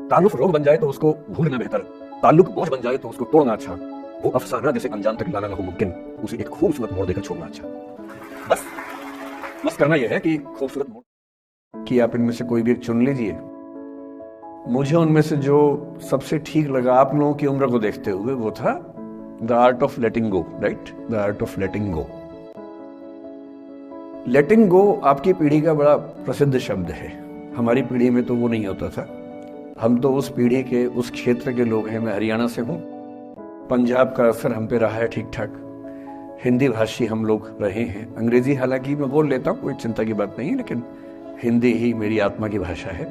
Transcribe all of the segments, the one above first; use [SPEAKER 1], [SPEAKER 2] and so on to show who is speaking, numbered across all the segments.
[SPEAKER 1] ताल्लुक रोग बन जाए तो उसको भूलना बेहतर, ताल्लुक बोझ बन जाए तो उसको तोड़ना अच्छा, वो अफसाना जिसे अंजाम तक लाना ना हो मुमकिन, उसे एक खूबसूरत मोड़ देकर छोड़ना अच्छा। बस बस करना यह है कि खूबसूरत मोड़
[SPEAKER 2] कि आप इनमें से कोई भी एक चुन लीजिए। मुझे उनमें से जो सबसे ठीक लगा आप लोगों की उम्र को देखते हुए वो था the art of letting go. Right, the art of letting go. Letting go आपकी पीढ़ी का बड़ा प्रसिद्ध शब्द है, हमारी पीढ़ी में तो वो नहीं होता था। हम तो उस पीढ़ी के उस क्षेत्र के लोग हैं। मैं हरियाणा से हूँ, पंजाब का असर हम पे रहा है ठीक ठाक, हिंदी भाषी हम लोग रहे हैं। अंग्रेजी हालांकि मैं बोल लेता हूँ, कोई चिंता की बात नहीं है, लेकिन हिंदी ही मेरी आत्मा की भाषा है।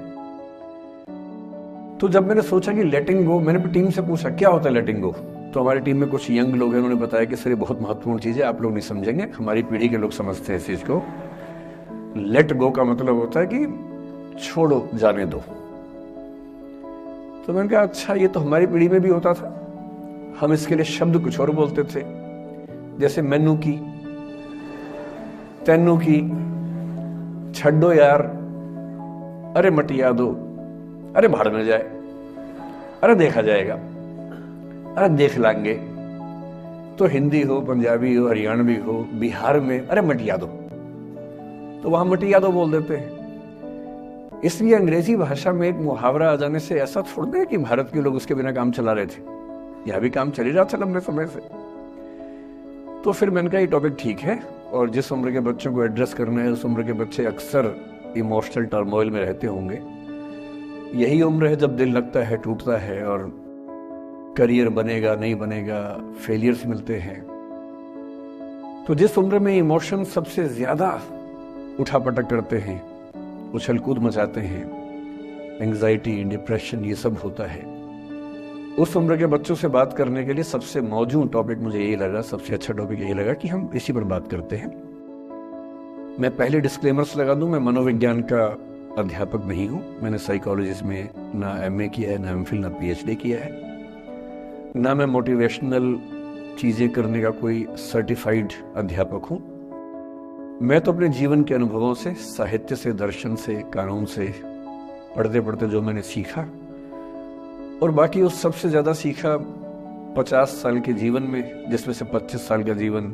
[SPEAKER 2] तो जब मैंने सोचा कि लेटिंग गो, मैंने अपनी टीम से पूछा क्या होता है लेटिंग गो। तो हमारी टीम में कुछ यंग लोग हैं, उन्होंने बताया कि सर ये बहुत महत्वपूर्ण चीज है, आप लोग नहीं समझेंगे, हमारी पीढ़ी के लोग समझते हैं इस चीज को। लेट गो का मतलब होता है कि छोड़ो, जाने दो। तो मैंने कहा अच्छा, ये तो हमारी पीढ़ी में भी होता था, हम इसके लिए शब्द कुछ और बोलते थे, जैसे मैनू की, तेनू की, छड्डो यार, अरे मटिया दो, अरे भाड़ में जाए, अरे देखा जाएगा, अरे देख लांगे। तो हिंदी हो, पंजाबी हो, हरियाणवी हो, बिहार में अरे मटिया दो, तो वहां मटिया दो बोल देते हैं। इसलिए अंग्रेजी भाषा में एक मुहावरा आ जाने से ऐसा थोड़ा है कि भारत के लोग उसके बिना काम चला रहे थे, यह भी काम चल ही रहा था लंबे समय से। तो फिर मैंने कहा ये टॉपिक ठीक है, और जिस उम्र के बच्चों को एड्रेस करना है, उस उम्र के बच्चे अक्सर इमोशनल टर्मोइल में रहते होंगे। यही उम्र है जब दिल लगता है, टूटता है, और करियर बनेगा नहीं बनेगा, फेलियर्स मिलते हैं। तो जिस उम्र में इमोशन सबसे ज्यादा उठापटक करते हैं, उछल कूद मचाते हैं, एंग्जाइटी, डिप्रेशन, ये सब होता है, उस उम्र के बच्चों से बात करने के लिए सबसे मौजूद टॉपिक मुझे यही लगा, सबसे अच्छा टॉपिक यही लगा कि हम इसी पर बात करते हैं। मैं पहले डिस्क्लेमर्स लगा दूं, मैं मनोविज्ञान का अध्यापक नहीं हूं, मैंने साइकोलॉजी में ना एमए किया है, ना एमफिल, ना पीएचडी किया है, ना मैं मोटिवेशनल चीजें करने का कोई सर्टिफाइड अध्यापक हूं। मैं तो अपने जीवन के अनुभवों से, साहित्य से, दर्शन से, कानून से, पढ़ते पढ़ते जो मैंने सीखा, और बाकी उस सबसे ज्यादा सीखा 50 साल के जीवन में, जिसमें से 25 साल का जीवन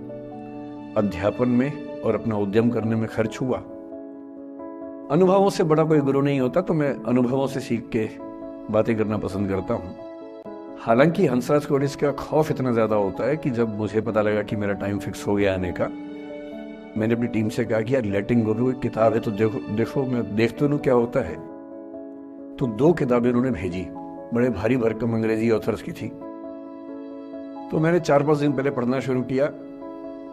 [SPEAKER 2] अध्यापन में और अपना उद्यम करने में खर्च हुआ। अनुभवों से बड़ा कोई गुरु नहीं होता, तो मैं अनुभवों से सीख के बातें करना पसंद करता हूं। हालांकि हंसराज कोडिस का खौफ इतना ज्यादा होता है कि जब मुझे पता लगा कि मेरा टाइम फिक्स हो गया आने का, मैंने अपनी टीम से कहा कि यार लेटिंग गो एक किताब है, तो देखो मैं देख तो लूं क्या होता है। तो 2 किताबें उन्होंने भेजी, बड़े भारी भरकम अंग्रेजी ऑथर्स की थी। तो मैंने 4-5 दिन पहले पढ़ना शुरू किया।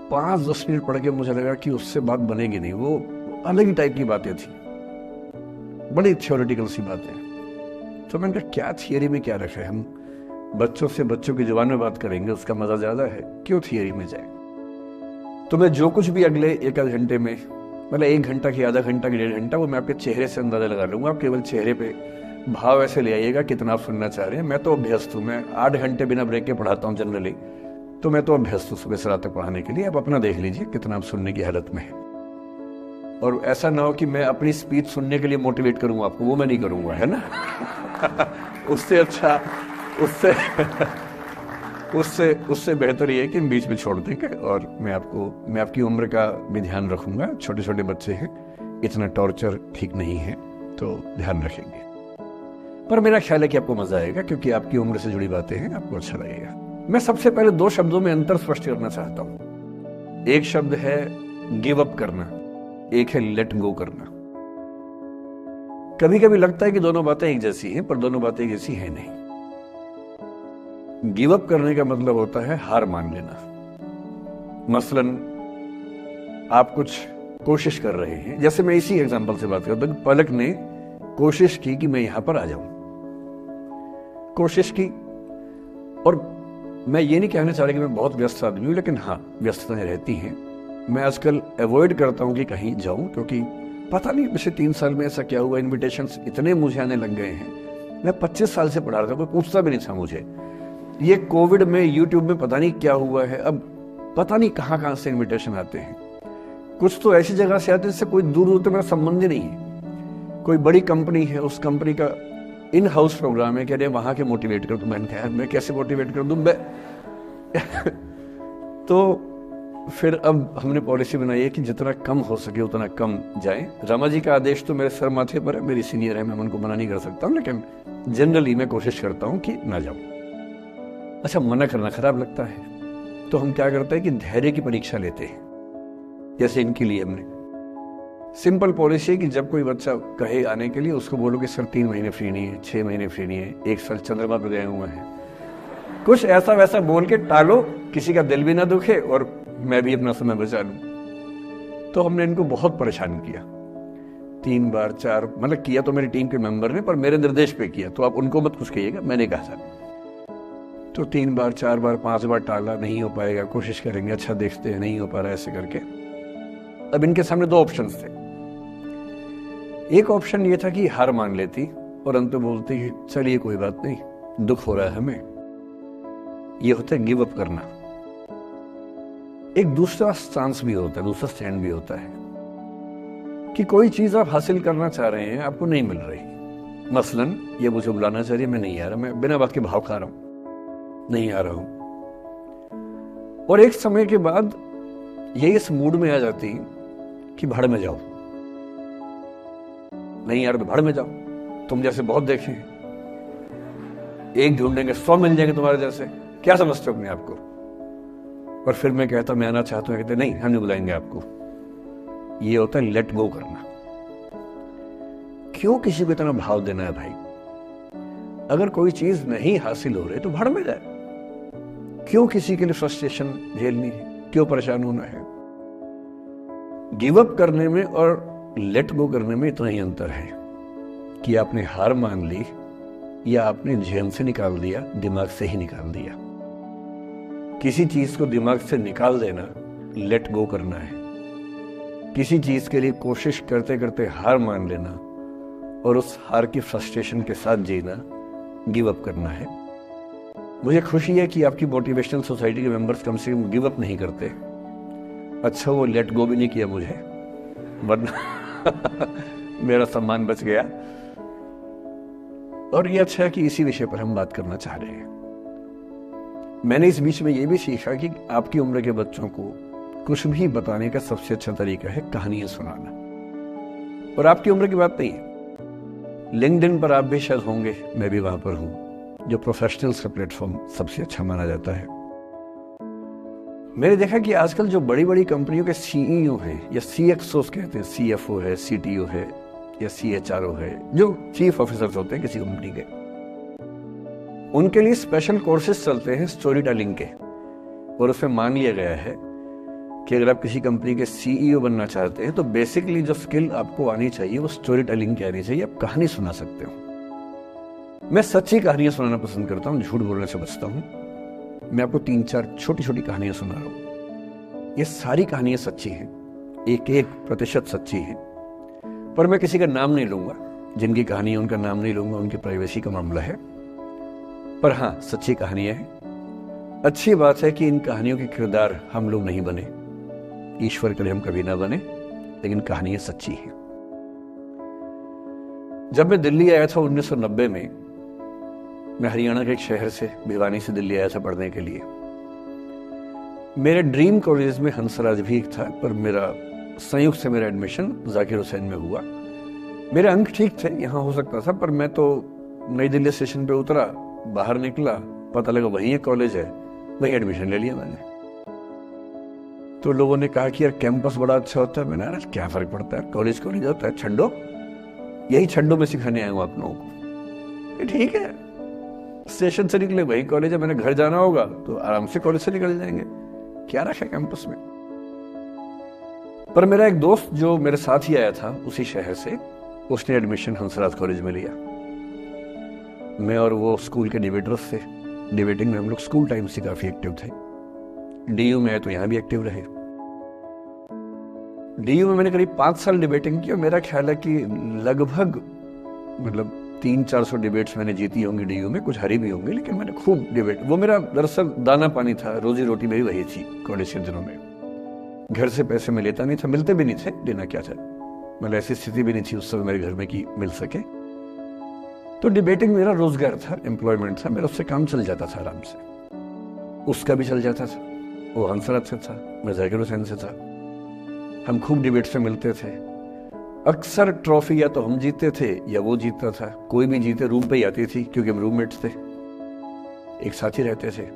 [SPEAKER 2] 5-10 मिनट पढ़ के मुझे लगा कि उससे बात बनेगी नहीं, वो अलग ही टाइप की बातें थी, बड़ी थ्योरेटिकल सी बातें। तो मैंने कहा क्या थियरी में क्या रखा है, हम बच्चों से बच्चों की जुबान में बात करेंगे, उसका मजा ज्यादा है, क्यों थियरी में जाए। तो मैं जो कुछ भी अगले 1 आध घंटे में, मतलब 1 घंटा की, आधा घंटा की, 1.5 घंटा, वो मैं आपके चेहरे से अंदाजा लगा लूंगा। आप केवल चेहरे पे भाव ऐसे ले आइएगा कितना आप सुनना चाह रहे हैं। मैं तो अभ्यस्त हूँ, मैं 8 घंटे बिना ब्रेक के पढ़ाता हूँ जनरली, तो मैं तो अभ्यस्त हूँ सुबह से रात तक पढ़ाने के लिए। आप अपना देख लीजिए कितना आप सुनने की हालत में है, और ऐसा ना हो कि मैं अपनी स्पीच सुनने के लिए मोटिवेट करूंगा आपको, वो मैं नहीं करूंगा, है ना। उससे अच्छा, उससे बेहतर ये है कि बीच में छोड़ देंगे, और मैं आपकी उम्र का भी ध्यान रखूंगा। छोटे छोटे बच्चे हैं, इतना टॉर्चर ठीक नहीं है, तो ध्यान रखेंगे। पर मेरा ख्याल है कि आपको मजा आएगा, क्योंकि आपकी उम्र से जुड़ी बातें हैं, आपको अच्छा लगेगा। मैं सबसे पहले 2 शब्दों में अंतर स्पष्ट करना चाहता हूं। एक शब्द है गिव अप करना, एक है लेट गो करना। कभी कभी लगता है कि दोनों बातें एक जैसी हैं, पर दोनों बातें एक जैसी है नहीं। गिव अप करने का मतलब होता है हार मान लेना। मसलन आप कुछ कोशिश कर रहे हैं, जैसे मैं इसी एग्जांपल से बात करता हूं, पलक ने कोशिश की कि मैं यहां पर आ जाऊं, कोशिश की। और मैं ये नहीं कहना चाह रहा कि मैं बहुत व्यस्त आदमी हूं, लेकिन हाँ, व्यस्तताएं रहती हैं। मैं आजकल अवॉइड करता हूं कि कहीं जाऊं, क्योंकि पता नहीं पिछले 3 साल में ऐसा क्या हुआ, इन्विटेशंस इतने मुझे आने लग गए हैं। मैं 25 साल से पढ़ा रहा था, कोई पूछता भी नहीं था मुझे। ये कोविड में यूट्यूब में पता नहीं क्या हुआ है, अब पता नहीं कहां कहां से इन्विटेशन आते हैं। कुछ तो ऐसी जगह से आते हैं जिससे कोई दूर दूर तक मेरा संबंध ही नहीं है। कोई बड़ी कंपनी है, उस कंपनी का इन हाउस प्रोग्राम है, कह रहे वहां के मोटिवेट कर दूं। मैंने कहा मैं कैसे मोटिवेट कर दूं मैं तो फिर अब हमने पॉलिसी बनाई है कि जितना कम हो सके उतना कम जाएं। रामा जी का आदेश तो मेरे सर माथे पर है, मेरी सीनियर है, मैं उनको मना नहीं कर सकता हूं, लेकिन जनरली मैं कोशिश करता हूं कि ना जाऊं। अच्छा, मना करना खराब लगता है, तो हम क्या करते हैं कि धैर्य की परीक्षा लेते हैं। जैसे इनके लिए हमने सिंपल पॉलिसी है कि जब कोई बच्चा कहे आने के लिए, उसको बोलो कि सर 3 महीने फ्री नहीं है, 6 महीने फ्री नहीं है, 1 साल चंद्रमा पर गए हुए हैं, कुछ ऐसा वैसा बोल के टालो, किसी का दिल भी ना दुखे और मैं भी अपना समय बचा लूं। तो हमने इनको बहुत परेशान किया, 3 बार 4, मतलब किया तो मेरी टीम के मेंबर ने, पर मेरे निर्देश पे किया, तो आप उनको मत कुछ कहिएगा, मैंने कहा था। तो 3 बार 4 बार 5 बार टाला, नहीं हो पाएगा, कोशिश करेंगे, अच्छा देखते हैं, नहीं हो पा रहा, ऐसे करके। अब इनके सामने 2 ऑप्शंस थे। एक ऑप्शन ये था कि हार मान लेती और अंत में बोलती कि चलिए कोई बात नहीं, दुख हो रहा है हमें, ये होता है गिव अप करना। एक दूसरा चांस भी होता है, दूसरा स्टैंड भी होता है कि कोई चीज आप हासिल करना चाह रहे हैं, आपको नहीं मिल रही। मसलन ये मुझे बुलाना चाहिए, मैं नहीं आ रहा, मैं बिना बात के भाव खा रहा हूं, नहीं आ रहा हूं। और एक समय के बाद ये इस मूड में आ जाती कि भाड़ में जाओ, नहीं यार भाड़ में जाओ, तुम जैसे बहुत देखे हैं, एक ढूंढेंगे 100 मिल जाएंगे तुम्हारे जैसे, क्या समझते हो अपने आप को। और फिर मैं कहता मैं आना चाहता हूं, कहते नहीं हम नहीं बुलाएंगे आपको। ये होता है लेट गो करना। क्यों किसी को इतना भाव देना है भाई? अगर कोई चीज नहीं हासिल हो रही तो भाड़ में जाए, क्यों किसी के लिए फ्रस्ट्रेशन झेलनी है, क्यों परेशान होना है। गिव अप करने में और लेट गो करने में इतना ही अंतर है कि आपने हार मान ली या आपने जेहन से निकाल दिया, दिमाग से ही निकाल दिया। किसी चीज को दिमाग से निकाल देना लेट गो करना है, किसी चीज के लिए कोशिश करते करते हार मान लेना और उस हार की फ्रस्ट्रेशन के साथ जीना गिव अप करना है। मुझे खुशी है कि आपकी मोटिवेशनल सोसाइटी के मेंबर्स कम से कम गिव अप नहीं करते। अच्छा, वो लेट गो भी नहीं किया मुझे, वरना मेरा सम्मान बच गया। और ये अच्छा है कि इसी विषय पर हम बात करना चाह रहे हैं। मैंने इस बीच में ये भी सीखा कि आपकी उम्र के बच्चों को कुछ भी बताने का सबसे अच्छा तरीका है कहानियां सुनाना। और आपकी उम्र की बात नहीं है, लिंक्डइन पर आप भी शायद होंगे, मैं भी वहां पर हूं, जो प्रोफेशनल्स का प्लेटफॉर्म सबसे अच्छा माना जाता है। मैंने देखा कि आजकल जो बड़ी बड़ी कंपनियों के सीईओ हैं या सीएक्सओस कहते हैं, सीएफओ है, सीटीओ है या सीएचआरओ है, जो चीफ ऑफिसर्स होते हैं किसी कंपनी के, उनके लिए स्पेशल कोर्सेज चलते हैं स्टोरी टेलिंग के। और उसमें मान लिया गया है कि अगर आप किसी कंपनी के सीईओ बनना चाहते हैं तो बेसिकली जो स्किल आपको आनी चाहिए वो स्टोरी टेलिंग की आनी चाहिए। आप कहानी सुना सकते हो। मैं सच्ची कहानियां सुनाना पसंद करता हूं, झूठ बोलने से बचता हूं। मैं आपको 3-4 छोटी छोटी कहानियां सुना रहा हूं। ये सारी कहानियां सच्ची हैं, 1-1% सच्ची हैं, पर मैं किसी का नाम नहीं लूंगा। जिनकी कहानी है उनका नाम नहीं लूंगा, उनकी प्राइवेसी का मामला है। पर हाँ, सच्ची कहानियां हैं। अच्छी बात है कि इन कहानियों के किरदार हम लोग नहीं बने, ईश्वर करे हम कभी ना बने, लेकिन कहानियां सच्ची हैं। जब मैं दिल्ली आया था 1990 में, मैं हरियाणा के एक शहर से, भिवानी से दिल्ली आया था पढ़ने के लिए। मेरे ड्रीम कॉलेज में हंसराज भी था, पर मेरा संयुक्त से मेरा एडमिशन जाकिर हुसैन में हुआ। मेरे अंक ठीक थे, यहां हो सकता था, पर मैं तो नई दिल्ली स्टेशन पे उतरा, बाहर निकला, पता लगा वहीं एक कॉलेज है, वहीं एडमिशन ले लिया मैंने। तो लोगों ने कहा कि यार कैंपस बड़ा अच्छा होता है। मैंने यार क्या फर्क पड़ता है, कॉलेज कॉलेज होता है, छड्डो, यही छड्डो में सिखाने आया हूं आप लोगों को। ठीक है, स्टेशन से निकले वही कॉलेज है, मैंने घर जाना होगा तो आराम से कॉलेज से निकल जाएंगे, क्या रखा है कैंपस में। पर मेरा एक दोस्त जो मेरे साथ ही आया था उसी शहर से, उसने एडमिशन हंसराज कॉलेज में लिया। मैं और वो स्कूल के डिबेटर्स थे, डिबेटिंग में हम लोग स्कूल टाइम से काफी एक्टिव थे। डीयू में आए तो यहां भी एक्टिव रहे। डीयू में मैंने करीब 5 साल डिबेटिंग की और मेरा ख्याल है कि लगभग 300-400 डिबेट्स मैंने जीती होंगी डीयू में, कुछ हरी भी होंगी, लेकिन मैंने खूब डिबेट, वो मेरा दरअसल दाना पानी था, रोजी रोटी मेरी वही थी कॉलेज के दिनों में। घर से पैसे मैं लेता नहीं था, मिलते भी नहीं थे, देना क्या था, मतलब ऐसी स्थिति भी नहीं थी उस समय मेरे घर में कि मिल सके। तो डिबेटिंग मेरा रोजगार था, एम्प्लॉयमेंट था, मेरा उससे काम चल जाता था आराम से, उसका भी चल जाता था। वो हंसराज से था, मैं जाकिर हुसैन से था, हम खूब डिबेट से मिलते थे। अक्सर ट्रॉफी या तो हम जीतते थे या वो जीतता था, कोई भी जीते रूम पे ही आती थी क्योंकि हम रूममेट्स थे, एक साथ ही रहते थे।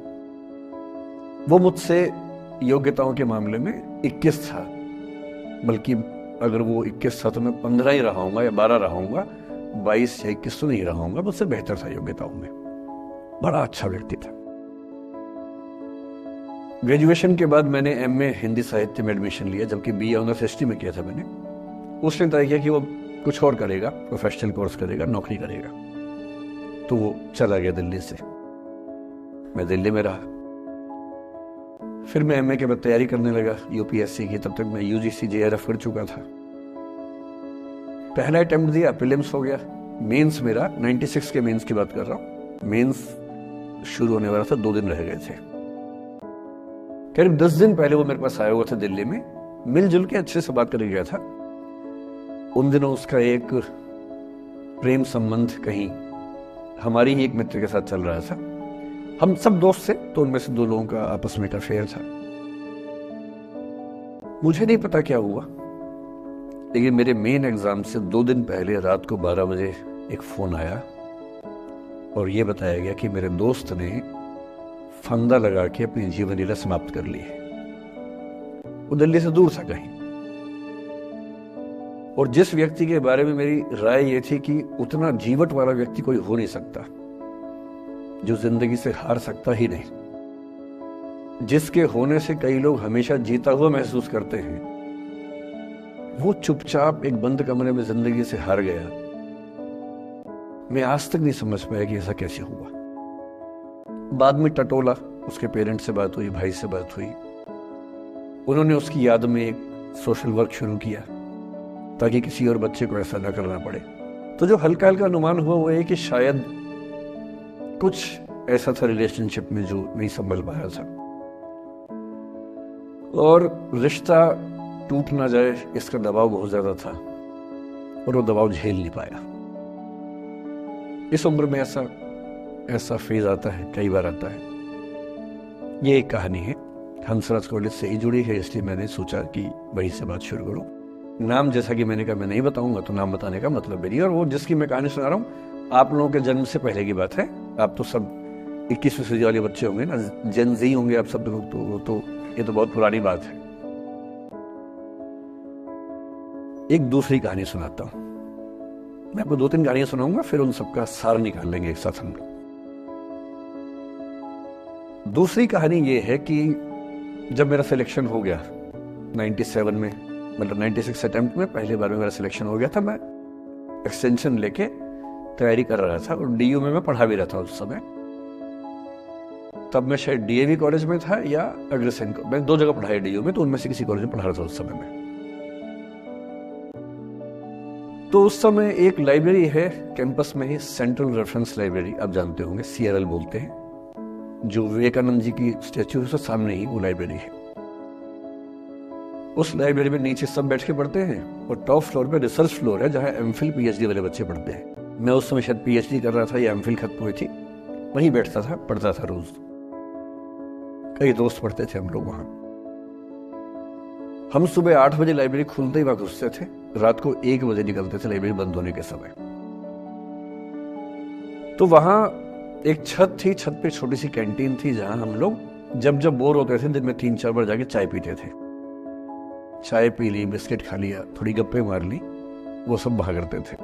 [SPEAKER 2] वो मुझसे योग्यताओं के मामले में 21 था, बल्कि अगर वो 21 था तो मैं 15 ही रहा हूंगा या 12 रहा हूंगा, 22 या 21 तो नहीं रहा हूंगा, मुझसे बेहतर था योग्यताओं में, बड़ा अच्छा व्यक्ति था। ग्रेजुएशन के बाद मैंने एमए हिंदी साहित्य में एडमिशन लिया, जबकि बीए ऑनर्स हिस्ट्री में किया था मैंने। उसने तय किया कि वो कुछ और करेगा, प्रोफेशनल कोर्स करेगा, नौकरी करेगा, तो वो चला गया दिल्ली से। मैं दिल्ली में रहा। फिर मैं एमए के बाद तैयारी करने लगा यूपीएससी की। तब तक मैं यूजीसी जेआरएफ कर चुका था। पहला अटेम्प्ट दिया, प्रीलिम्स हो गया। मेंस मेरा 96 के मेंस की बात कर रहा हूं, मेंस शुरू होने वाला था, 2 दिन रह गए थे। करीब 10 दिन पहले वो मेरे पास आया हुआ था दिल्ली में, मिलजुल के अच्छे से बात कर गया था। उन दिनों उसका एक प्रेम संबंध कहीं हमारी ही एक मित्र के साथ चल रहा था। हम सब दोस्त थे, तो उनमें से 2 लोगों का आपस में एक अफेयर था। मुझे नहीं पता क्या हुआ, लेकिन मेरे मेन एग्जाम से 2 दिन पहले रात को 12 बजे एक फोन आया और यह बताया गया कि मेरे दोस्त ने फंदा लगा के अपनी जीवन लीला समाप्त कर ली है। वो दिल्ली से दूर था कहीं, और जिस व्यक्ति के बारे में मेरी राय ये थी कि उतना जीवट वाला व्यक्ति कोई हो नहीं सकता, जो जिंदगी से हार सकता ही नहीं, जिसके होने से कई लोग हमेशा जीता हुआ महसूस करते हैं, वो चुपचाप एक बंद कमरे में जिंदगी से हार गया। मैं आज तक नहीं समझ पाया कि ऐसा कैसे हुआ। बाद में टटोला, उसके पेरेंट्स से बात हुई, भाई से बात हुई। उन्होंने उसकी याद में एक सोशल वर्क शुरू किया ताकि किसी और बच्चे को ऐसा ना करना पड़े। तो जो हल्का हल्का अनुमान हुआ वो है कि शायद कुछ ऐसा था रिलेशनशिप में जो नहीं संभल पाया था, और रिश्ता टूट ना जाए इसका दबाव बहुत ज्यादा था, और वो दबाव झेल नहीं पाया। इस उम्र में ऐसा फेज आता है, कई बार आता है। ये एक कहानी है, हंसराज कॉलेज से ही जुड़ी है, इसलिए मैंने सोचा कि वहीं से बात शुरू करूं। नाम जैसा कि मैंने कहा मैं नहीं बताऊंगा, तो नाम बताने का मतलब भी नहीं। और वो जिसकी मैं कहानी सुना रहा हूं, आप लोगों के जन्म से पहले की बात है। आप तो सब 21वीं सदी वाले बच्चे होंगे ना, जेन जी होंगे आप सब लोग, तो ये तो बहुत पुरानी बात है। एक दूसरी कहानी सुनाता हूं। मैं आपको 2-3 कहानियां सुनाऊंगा, फिर उन सबका सार निकाल लेंगे एक साथ हम लोग। दूसरी कहानी ये है कि जब मेरा सिलेक्शन हो गया 97 में, मतलब 96 अटेम्प्ट में पहली बार में मेरा सिलेक्शन हो गया था, मैं एक्सटेंशन लेके तैयारी कर रहा था, और डीयू में मैं पढ़ा भी रहा था उस समय। तब मैं शायद डीएवी कॉलेज में था या अग्रसेन को, मैं 2 जगह पढ़ाया डीयू में, तो उनमें से किसी कॉलेज में पढ़ा रहा था उस समय में। तो उस समय एक लाइब्रेरी है कैंपस में ही, सेंट्रल रेफरेंस लाइब्रेरी, आप जानते होंगे, सीआरएल बोलते हैं, जो विवेकानंद जी की स्टैच्यू है सामने ही वो लाइब्रेरी है। उस लाइब्रेरी में नीचे सब बैठ के पढ़ते हैं, और टॉप फ्लोर पे रिसर्च फ्लोर है जहां एमफिल पीएचडी वाले बच्चे पढ़ते हैं। मैं उस समय शायद पीएचडी कर रहा था या एमफिल खत्म हुई थी, वहीं बैठता था, पढ़ता था रोज। कई दोस्त पढ़ते थे हम लोग वहां। हम सुबह 8 बजे लाइब्रेरी खुलते ही वहां घुसते थे, रात को 1 बजे निकलते थे लाइब्रेरी बंद होने के समय। तो वहां एक छत थी, छत पे छोटी सी कैंटीन थी जहां हम लोग जब बोर होते थे दिन में 3-4 बार जाके चाय पीते थे। चाय पी ली, बिस्किट खा लिया, थोड़ी गप्पे मार ली, वो सब वहां करते थे।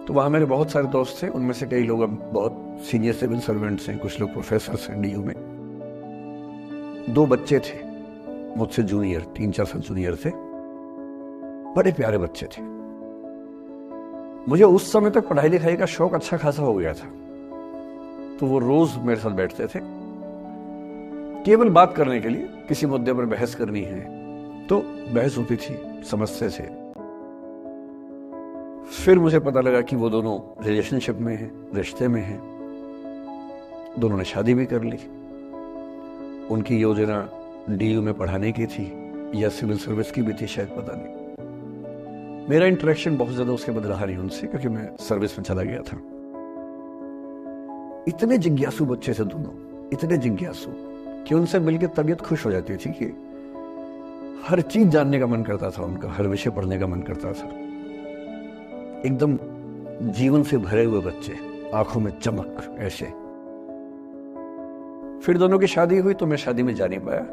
[SPEAKER 2] तो वहां मेरे बहुत सारे दोस्त थे, उनमें से कई लोग अब बहुत सीनियर सिविल सर्वेंट्स हैं, कुछ लोग प्रोफेसर हैं डीयू में। 2 बच्चे थे मुझसे जूनियर, 3-4 साल जूनियर थे, बड़े प्यारे बच्चे थे। मुझे उस समय तक पढ़ाई लिखाई का शौक अच्छा खासा हो गया था, तो वो रोज मेरे साथ बैठते थे केवल बात करने के लिए, किसी मुद्दे पर बहस करनी है तो बहस होती थी, समझते थे। फिर मुझे पता लगा कि वो दोनों रिलेशनशिप में हैं, रिश्ते में हैं, दोनों ने शादी भी कर ली। उनकी योजना डीयू में पढ़ाने की थी या सिविल सर्विस की भी थी, शायद पता नहीं। मेरा इंटरेक्शन बहुत ज्यादा उसके बाद रहा नहीं उनसे, क्योंकि मैं सर्विस में चला गया था। इतने जिज्ञासु बच्चे थे दोनों, इतने जिज्ञासु कि उनसे मिलकर तबीयत खुश हो जाती थी, कि हर चीज जानने का मन करता था उनका, हर विषय पढ़ने का मन करता था। एकदम जीवन से भरे हुए बच्चे, आंखों में चमक ऐसे। फिर दोनों की शादी हुई तो मैं शादी में जा नहीं पाया,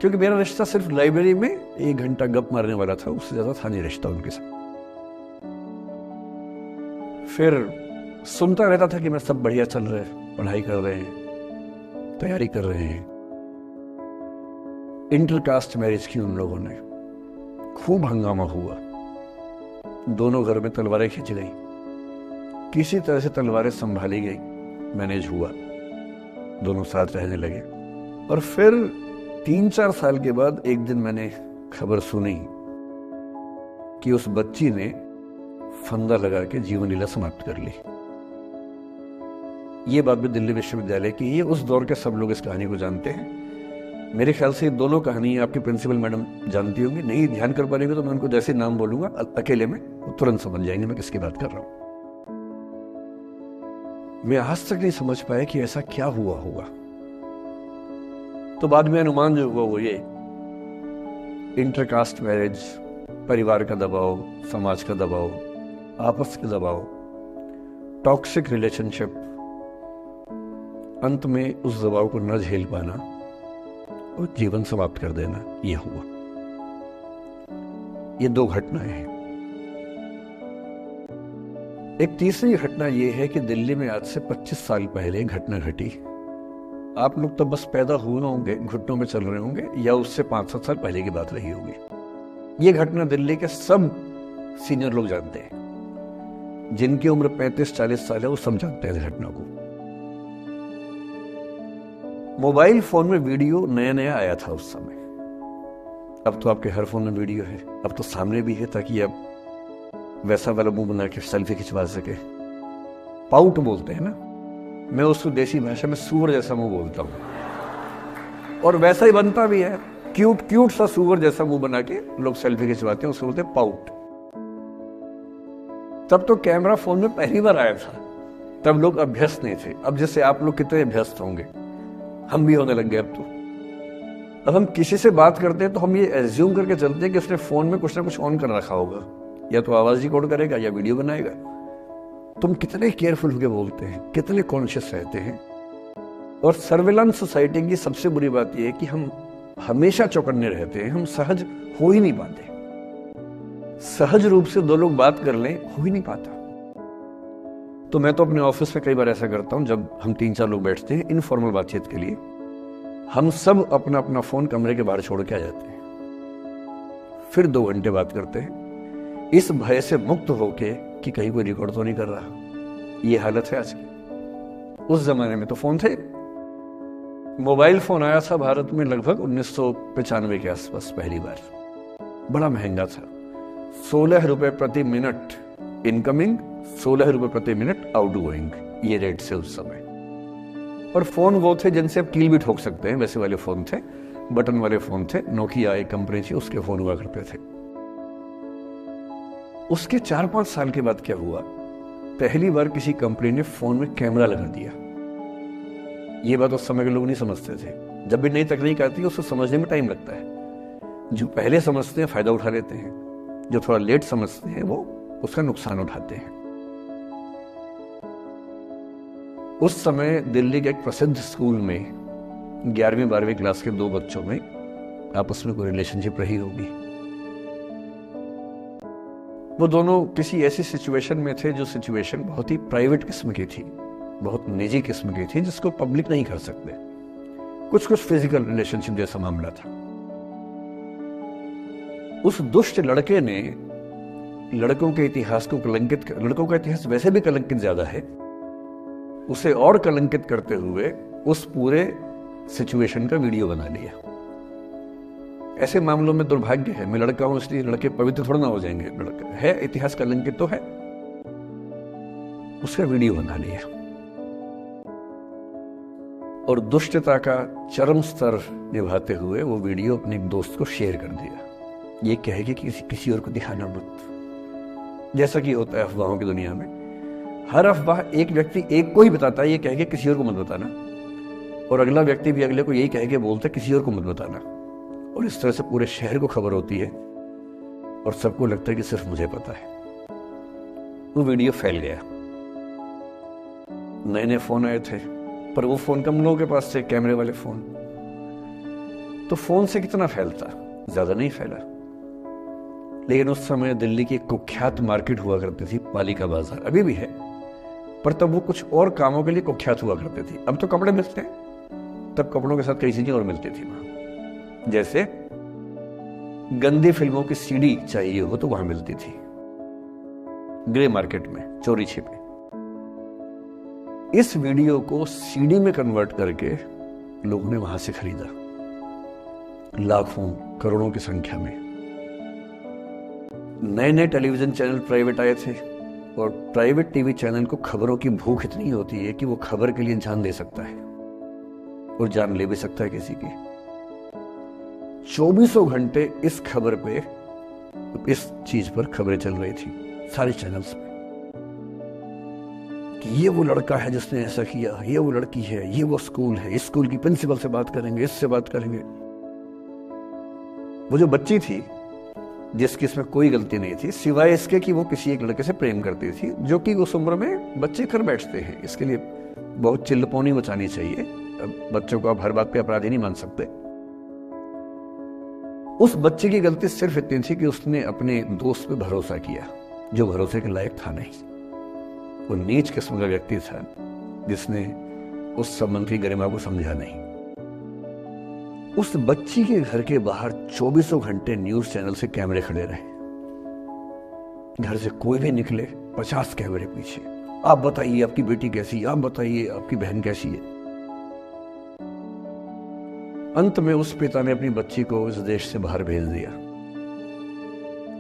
[SPEAKER 2] क्योंकि मेरा रिश्ता सिर्फ लाइब्रेरी में 1 घंटा गप मारने वाला था, उससे ज्यादा था नहीं रिश्ता उनके साथ। फिर सुनता रहता था कि मैं सब बढ़िया चल रहे हैं, पढ़ाई कर रहे हैं, तैयारी कर रहे हैं। इंटरकास्ट मैरिज की उन लोगों ने, खूब हंगामा हुआ, दोनों घर में तलवारें खींच गई, किसी तरह से तलवारें संभाली गई, मैनेज हुआ, दोनों साथ रहने लगे। और फिर 3-4 साल के बाद एक दिन मैंने खबर सुनी कि उस बच्ची ने फंदा लगा के जीवन लीला समाप्त कर ली। ये बात भी दिल्ली विश्वविद्यालय की है, उस दौर के सब लोग इस कहानी को जानते हैं। मेरे ख्याल से दोनों कहानी आपकी प्रिंसिपल मैडम जानती होंगी, नहीं ध्यान कर पाएंगे तो मैं उनको जैसे नाम बोलूंगा अकेले में वो तुरंत समझ जाएंगे मैं किसकी बात कर रहा हूं। मैं आज तक नहीं समझ पाया कि ऐसा क्या हुआ होगा। तो बाद में अनुमान जो हुआ वो ये, इंटरकास्ट मैरिज, परिवार का दबाव, समाज का दबाव, आपस के दबाव, टॉक्सिक रिलेशनशिप, अंत में उस दबाव को न झेल पाना और जीवन समाप्त कर देना, ये हुआ। ये 2 घटनाएं हैं। एक तीसरी घटना यह है कि दिल्ली में आज से 25 साल पहले घटना घटी। आप लोग तो बस पैदा हुए होंगे, घुटनों में चल रहे होंगे, या उससे 5-7 साल पहले की बात रही होगी। ये घटना दिल्ली के सब सीनियर लोग जानते हैं, जिनकी उम्र 35-40 साल है वो सब जानते हैं इस घटना को। मोबाइल फोन में वीडियो नया नया आया था उस समय। अब तो आपके हर फोन में वीडियो है, अब तो सामने भी है, ताकि अब वैसा वाला मुंह बना के सेल्फी खिंचवा सके। पाउट बोलते हैं ना, मैं उसको देसी भाषा में सूअर जैसा मुंह बोलता हूं, और वैसा ही बनता भी है, क्यूट क्यूट सा सूअर जैसा मुंह बना के लोग सेल्फी खिंचवाते हैं, उसको बोलते हैं पाउट। तब तो कैमरा फोन में पहली बार आया था, तब लोग अभ्यस्त नहीं थे। अब जैसे आप लोग कितने अभ्यस्त होंगे, हम भी होने लग गए। अब हम किसी से बात करते हैं तो हम ये एज्यूम करके चलते हैं कि उसने फोन में कुछ ना कुछ ऑन कर रखा होगा, या तो आवाज रिकॉर्ड करेगा या वीडियो बनाएगा। तुम कितने केयरफुल होकर बोलते हैं, कितने कॉन्शियस रहते हैं। और सर्विलांस सोसाइटी की सबसे बुरी बात यह है कि हम हमेशा चौकन्ने रहते हैं, हम सहज हो ही नहीं पाते। सहज रूप से 2 लोग बात कर लें, हो ही नहीं पाता। तो मैं तो अपने ऑफिस में कई बार ऐसा करता हूं, जब हम 3-4 लोग बैठते हैं इनफॉर्मल बातचीत के लिए, हम सब अपना अपना फोन कमरे के बाहर छोड़ के आ जाते हैं, फिर 2 घंटे बात करते हैं, इस भय से मुक्त होके कि कहीं कोई रिकॉर्ड तो नहीं कर रहा। ये हालत है आज की। उस जमाने में तो फोन थे। मोबाइल फोन आया था भारत में लगभग 1995 के आसपास पहली बार। बड़ा महंगा था, 16 रुपए प्रति मिनट इनकमिंग, 16 रुपए प्रति मिनट आउटगोइंग, ये रेट से उस समय। और फोन वो थे जिनसे आप कील भी ठोक सकते हैं, वैसे वाले फोन थे, बटन वाले फोन थे। नोकिया एक कंपनी थी, उसके फोन हुआ करते थे। उसके 4-5 साल के बाद क्या हुआ, पहली बार किसी कंपनी ने फोन में कैमरा लगा दिया। ये बात उस समय के लोग नहीं समझते थे। जब भी नई तकनीक आती है उसको समझने में टाइम लगता है। जो पहले समझते हैं फायदा उठा लेते हैं, जो थोड़ा लेट समझते हैं वो उसका नुकसान उठाते हैं। उस समय दिल्ली के एक प्रसिद्ध स्कूल में 11वीं-12वीं क्लास के 2 बच्चों में आपस में कोई रिलेशनशिप रही होगी। वो दोनों किसी ऐसी सिचुएशन में थे जो सिचुएशन बहुत ही प्राइवेट किस्म की थी, बहुत निजी किस्म की थी, जिसको पब्लिक नहीं कर सकते। कुछ फिजिकल रिलेशनशिप जैसा मामला था। उस दुष्ट लड़के ने लड़कों के इतिहास को कलंकित, लड़कों का इतिहास वैसे भी कलंकित ज्यादा है, उसे और कलंकित करते हुए उस पूरे सिचुएशन का वीडियो बना लिया। ऐसे मामलों में दुर्भाग्य है, मैं लड़का हूं इसलिए लड़के पवित्र थोड़ा ना हो जाएंगे। लड़का है, इतिहास कलंकित तो है, उसका वीडियो बना लिया और दुष्टता का चरम स्तर निभाते हुए वो वीडियो अपने एक दोस्त को शेयर कर दिया। ये कहे कि किसी और को दिखाना मत। जैसा कि होता है अफवाहों की दुनिया में। हर अफवाह एक व्यक्ति एक को ही बताता है, ये कह के किसी और को मत बताना, और अगला व्यक्ति भी अगले को यही कह के बोलता है किसी और को मत बताना, और इस तरह से पूरे शहर को खबर होती है और सबको लगता है कि सिर्फ मुझे पता है। वो वीडियो फैल गया। नए नए फोन आए थे, पर वो फोन कम लोगों के पास थे, कैमरे वाले फोन। तो फोन से कितना फैलता, ज्यादा नहीं फैला। लेकिन उस समय दिल्ली की एक कुख्यात मार्केट हुआ करती थी, पालिका बाजार, अभी भी है, पर तब वो कुछ और कामों के लिए कुख्यात हुआ करती थी। अब तो कपड़े मिलते हैं, तब कपड़ों के साथ कई चीजें और मिलती थी वहां। जैसे गंदी फिल्मों की सीडी चाहिए हो तो वहां मिलती थी, ग्रे मार्केट में, चोरी छिपे। इस वीडियो को सीडी में कन्वर्ट करके लोगों ने वहां से खरीदा, लाखों करोड़ों की संख्या में। नए नए टेलीविजन चैनल प्राइवेट आए थे, और प्राइवेट टीवी चैनल को खबरों की भूख इतनी होती है कि वो खबर के लिए जान दे सकता है और जान ले भी सकता है किसी की। 24 घंटे इस खबर पे, इस चीज पर खबरें चल रही थी सारे चैनल्स में, कि ये वो लड़का है जिसने ऐसा किया, ये वो लड़की है, ये वो स्कूल है, इस स्कूल की प्रिंसिपल से बात करेंगे, इससे बात करेंगे। वो जो बच्ची थी जिसकी इसमें कोई गलती नहीं थी, सिवाय इसके कि वो किसी एक लड़के से प्रेम करती थी, जो कि उस उम्र में बच्चे कर बैठते हैं। इसके लिए बहुत चिल्लपौनी मचानी चाहिए। बच्चों को आप हर बात पे अपराधी नहीं मान सकते। उस बच्चे की गलती सिर्फ इतनी थी कि उसने अपने दोस्त पे भरोसा किया, जो भरोसे के लायक था नहीं। वो नीच किस्म का व्यक्ति था जिसने उस संबंध की गरिमा को समझा नहीं। उस बच्ची के घर के बाहर 24 घंटे न्यूज चैनल से कैमरे खड़े रहे। घर से कोई भी निकले, 50 कैमरे पीछे। आप बताइए आपकी बेटी कैसी है, आप बताइए आपकी बहन कैसी है। अंत में उस पिता ने अपनी बच्ची को इस देश से बाहर भेज दिया।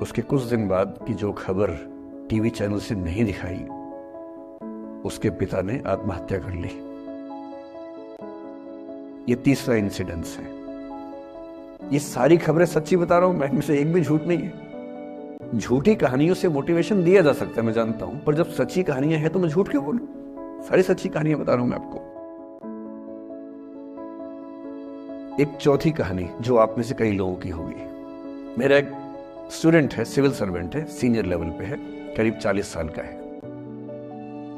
[SPEAKER 2] उसके कुछ दिन बाद की जो खबर टीवी चैनल से नहीं दिखाई, उसके पिता ने आत्महत्या कर ली। ये तीसरा इंसिडेंस है। ये सारी खबरें सच्ची बता रहा हूं मैं, इनमें से एक भी झूठ नहीं है। झूठी कहानियों से मोटिवेशन दिया जा सकता है, मैं जानता हूं, पर जब सच्ची कहानियां हैं तो मैं झूठ क्यों बोलूं? सारी सच्ची कहानियां बता रहा हूं मैं आपको। एक चौथी कहानी जो आप में से कई लोगों की होगी। मेरा एक स्टूडेंट है, सिविल सर्वेंट है, सीनियर लेवल पे है, करीब 40 साल का है।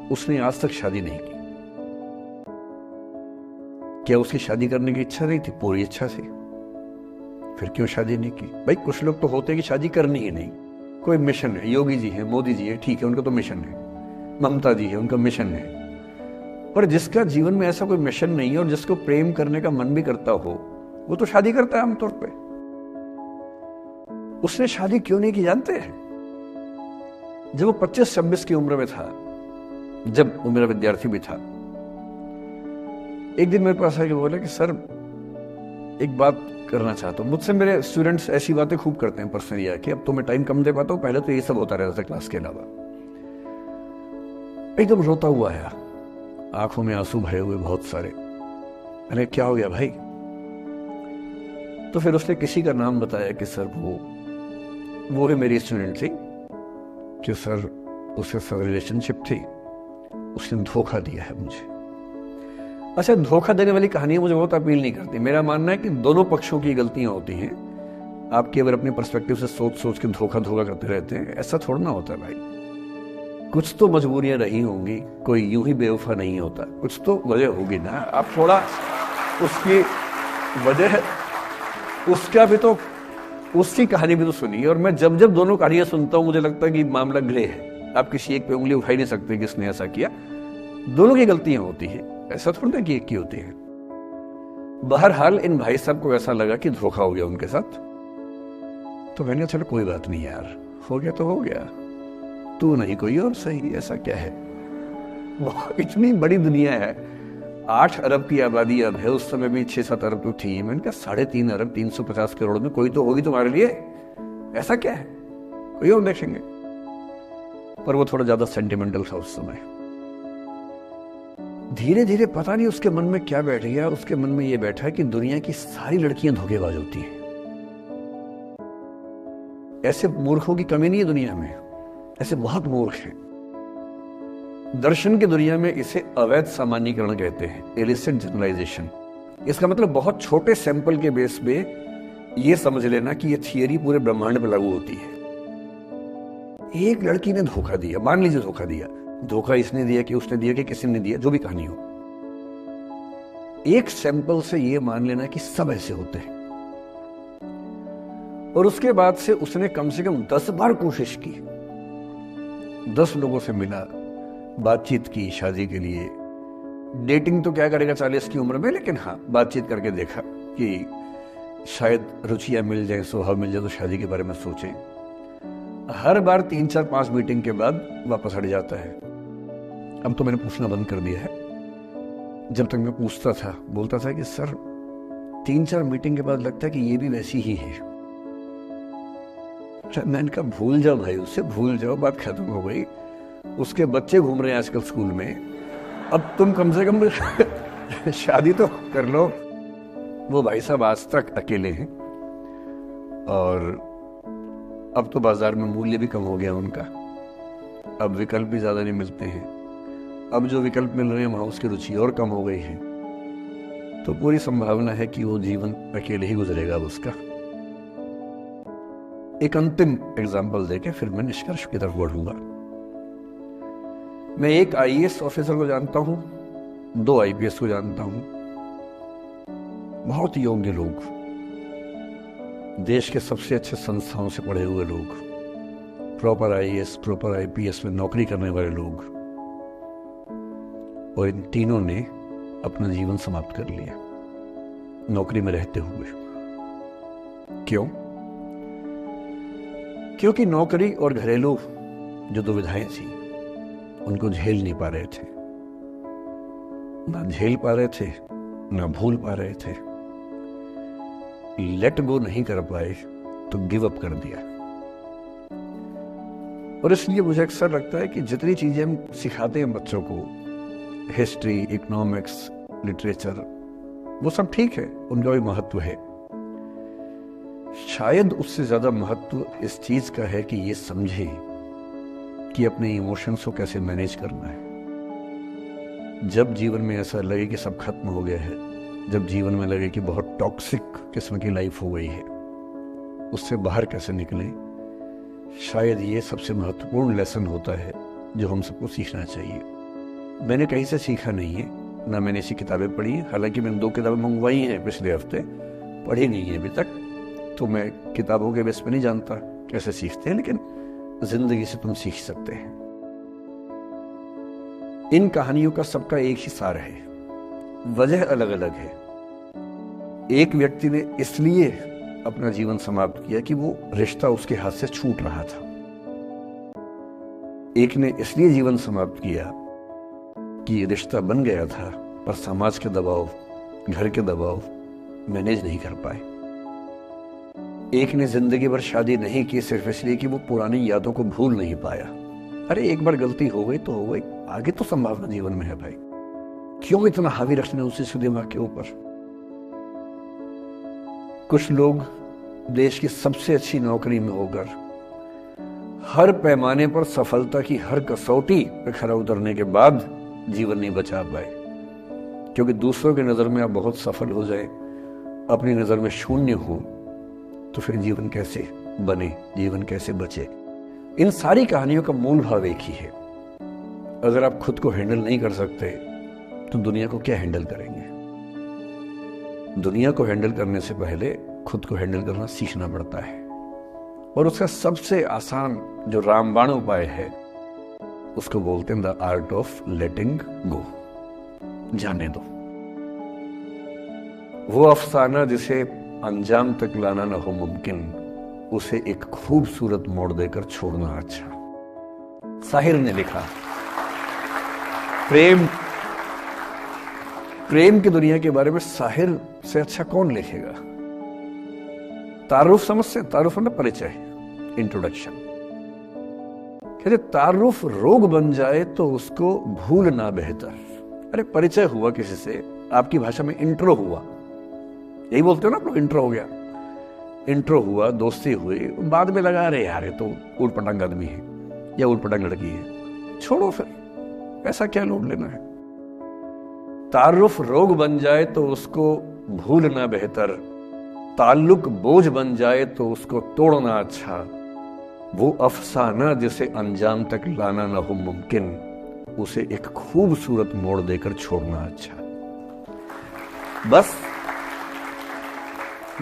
[SPEAKER 2] उसने आज तक शादी नहीं की। क्या उसकी शादी करने की इच्छा नहीं थी? पूरी इच्छा थी। फिर क्यों शादी नहीं की? भाई कुछ लोग तो होते हैं कि शादी करनी ही नहीं, कोई मिशन है। योगी जी है, मोदी जी है, ठीक है, उनका तो मिशन है। ममता जी है, उनका मिशन है। पर जिसका जीवन में ऐसा कोई मिशन नहीं है और जिसको प्रेम करने का मन भी करता हो, वो तो शादी करता है आमतौर पे। उसने शादी क्यों नहीं की जानते हैं? जब वो 25-26 की उम्र में था, जब वो मेरा विद्यार्थी भी था, एक दिन मेरे पास आके बोला कि सर एक बात करना चाहता हूँ। मुझसे मेरे स्टूडेंट्स ऐसी बातें खूब करते हैं पर्सनली आके, अब तो मैं टाइम कम दे पाता हूँ, पहले तो ये सब होता रहता था क्लास के अलावा। एकदम रोता हुआ आया, आंखों में आंसू भरे हुए बहुत सारे। मैंने क्या हो गया भाई? तो फिर उसने किसी का नाम बताया कि सर वो भी मेरी स्टूडेंट थी, कि सर उसके साथ रिलेशनशिप थी, उसने धोखा दिया है मुझे। अच्छा, धोखा देने वाली कहानियां मुझे बहुत अपील नहीं करती। मेरा मानना है कि दोनों पक्षों की गलतियां होती हैं। आप केवल अपने पर्सपेक्टिव से सोच सोच के धोखा करते रहते हैं, ऐसा थोड़ा ना होता है भाई। कुछ तो मजबूरियां रही होंगी, कोई यूं ही बेवफा नहीं होता, कुछ तो वजह होगी ना। आप थोड़ा उसकी वजह, उसका भी तो, उसकी कहानी भी तो सुनिए। और मैं जब जब दोनों कहानियां सुनता हूं मुझे लगता है कि मामला ग्रे है। आप किसी एक पे उंगली उठा ही नहीं सकते कि इसने ऐसा किया। दोनों की गलतियां होती है, ऐसा थोड़ा कि एक की होती है। बहरहाल इन भाई साहब को ऐसा लगा कि धोखा हो गया उनके साथ। तो मैंने कहा चलो कोई बात नहीं यार, हो गया तो हो गया, तू नहीं कोई और सही, ऐसा क्या है। इतनी बड़ी दुनिया है, 8 अरब की आबादी अब है, उस समय भी 6-7 अरब तो थी। मैंने कहा 3.5 अरब 350 करोड़ में कोई तो होगी तुम्हारे लिए, ऐसा क्या है, कोई और देखेंगे। पर वो थोड़ा ज्यादा सेंटिमेंटल था उस समय। धीरे धीरे पता नहीं उसके मन में क्या बैठ गया, उसके मन में ये बैठा कि दुनिया की सारी लड़कियां धोखेबाज होती हैं। ऐसे मूर्खों की कमी नहीं है दुनिया में। ऐसे बहुत मूर्ख हैं। दर्शन की दुनिया में इसे अवैध सामान्यीकरण कहते हैं, इलिसिट जनरलाइजेशन। इसका मतलब बहुत छोटे सैंपल के बेस पे ये समझ लेना कि ये थियरी पूरे ब्रह्मांड पर लागू होती है। एक लड़की ने धोखा दिया, मान लीजिए धोखा दिया, धोखा इसने दिया कि उसने दिया कि किसी ने दिया, जो भी कहानी हो, एक सैंपल से ये मान लेना कि सब ऐसे होते हैं। और उसके बाद से उसने कम से कम 10 बार कोशिश की, 10 लोगों से मिला, बातचीत की शादी के लिए। डेटिंग तो क्या करेगा 40 की उम्र में, लेकिन हाँ बातचीत करके देखा कि शायद रुचियां मिल जाए, स्वभाव मिल जाए तो शादी के बारे में सोचें। हर बार 3, 4, 5 मीटिंग के बाद वापस हट जाता है। अब तो मैंने पूछना बंद कर दिया है। जब तक मैं पूछता था, बोलता था कि सर 3, 4 मीटिंग के बाद लगता है कि ये भी वैसी ही है। मैंने कहा भूल जाओ भाई, उससे भूल जाओ, बात खत्म हो गई। उसके बच्चे घूम रहे हैं आजकल स्कूल में, अब तुम कम से कम शादी तो कर लो। वो भाई साहब आज तक अकेले हैं और अब तो बाजार में मूल्य भी कम हो गया उनका, अब विकल्प भी ज्यादा नहीं मिलते हैं। अब जो विकल्प मिल रहे हैं वहां उसकी रुचि और कम हो गई है, तो पूरी संभावना है कि वो जीवन अकेले ही गुजरेगा अब उसका। एक अंतिम एग्जाम्पल देके फिर मैं निष्कर्ष की तरफ बढ़ूंगा। मैं एक आईएएस ऑफिसर को जानता हूं, 2 आईपीएस को जानता हूं, बहुत योग्य लोग, देश के सबसे अच्छे संस्थाओं से पढ़े हुए लोग, प्रॉपर आईएएस प्रॉपर आईपीएस में नौकरी करने वाले लोग, और इन तीनों ने अपना जीवन समाप्त कर लिया नौकरी में रहते हुए। क्यों? क्योंकि नौकरी और घरेलू जो दुविधाएं थी उनको झेल नहीं पा रहे थे, ना झेल पा रहे थे, ना भूल पा रहे थे। लेट गो नहीं कर पाए तो गिव अप कर दिया। और इसलिए मुझे अक्सर लगता है कि जितनी चीजें हम सिखाते हैं बच्चों को, हिस्ट्री, इकोनॉमिक्स, लिटरेचर, वो सब ठीक है, उनका भी महत्व है। शायद उससे ज्यादा महत्व इस चीज का है कि ये समझे कि अपने इमोशंस को कैसे मैनेज करना है। जब जीवन में ऐसा लगे कि सब खत्म हो गया है, जब जीवन में लगे कि बहुत टॉक्सिक किस्म की लाइफ हो गई है, उससे बाहर कैसे निकलें, शायद ये सबसे महत्वपूर्ण लेसन होता है जो हम सबको सीखना चाहिए। मैंने कहीं से सीखा नहीं है, ना मैंने ऐसी किताबें पढ़ी, हालांकि मैंने 2 किताबें मंगवाई हैं पिछले हफ्ते, पढ़ी नहीं है अभी तक, तो मैं किताबों के बेस पे नहीं जानता कैसे सीखते हैं, लेकिन जिंदगी से तुम सीख सकते हैं। इन कहानियों का सबका एक ही सार है, वजह अलग अलग है। एक व्यक्ति ने इसलिए अपना जीवन समाप्त किया कि वो रिश्ता उसके हाथ से छूट रहा था। एक ने इसलिए जीवन समाप्त किया कि ये रिश्ता बन गया था, पर समाज के दबाव, घर के दबाव मैनेज नहीं कर पाए। एक ने जिंदगी भर शादी नहीं की सिर्फ इसलिए कि वो पुरानी यादों को भूल नहीं पाया। अरे एक बार गलती हो गई तो हो गई, आगे तो संभावना जीवन में है भाई, क्यों इतना हावी रखना उसी दिमाग के ऊपर। कुछ लोग देश की सबसे अच्छी नौकरी में होकर हर पैमाने पर सफलता की हर कसौटी पर खरा उतरने के बाद जीवन नहीं बचा पाए, क्योंकि दूसरों की नजर में आप बहुत सफल हो जाए, अपनी नजर में शून्य हो, तो फिर जीवन कैसे बने, जीवन कैसे बचे। इन सारी कहानियों का मूल भाव एक ही है, अगर आप खुद को हैंडल नहीं कर सकते तो दुनिया को क्या हैंडल करेंगे। दुनिया को हैंडल करने से पहले खुद को हैंडल करना सीखना पड़ता है, और उसका सबसे आसान जो रामबाण उपाय है उसको बोलते हैं द आर्ट ऑफ लेटिंग गो, जाने दो। वो अफसाना जिसे अंजाम तक लाना ना हो मुमकिन, उसे एक खूबसूरत मोड़ देकर छोड़ना अच्छा। साहिर ने लिखा, प्रेम की दुनिया के बारे में साहिर से अच्छा कौन लिखेगा। तारुफ समझते, तारुफ मतलब परिचय, इंट्रोडक्शन। कहते तारुफ रोग बन जाए तो उसको भूलना बेहतर। अरे परिचय हुआ किसी से, आपकी भाषा में इंट्रो हुआ, यही बोलते हो ना आप लोग, इंट्रो हो गया, इंट्रो हुआ, दोस्ती हुई, बाद में लगा रहे यार ये तो ऊट पटांग आदमी है, या उटपटांग लड़की है, छोड़ो फिर, ऐसा क्या लोड लेना है। तारुफ रोग बन जाए तो उसको भूलना बेहतर, ताल्लुक बोझ बन जाए तो उसको तोड़ना अच्छा, वो अफसाना जिसे अंजाम तक लाना न हो मुमकिन, उसे एक खूबसूरत मोड़ देकर छोड़ना अच्छा।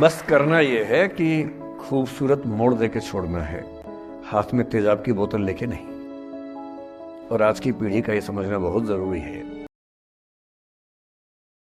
[SPEAKER 2] बस करना यह है कि खूबसूरत मोड़ देकर छोड़ना है, हाथ में तेजाब की बोतल लेके नहीं। और आज की पीढ़ी का यह समझना बहुत जरूरी है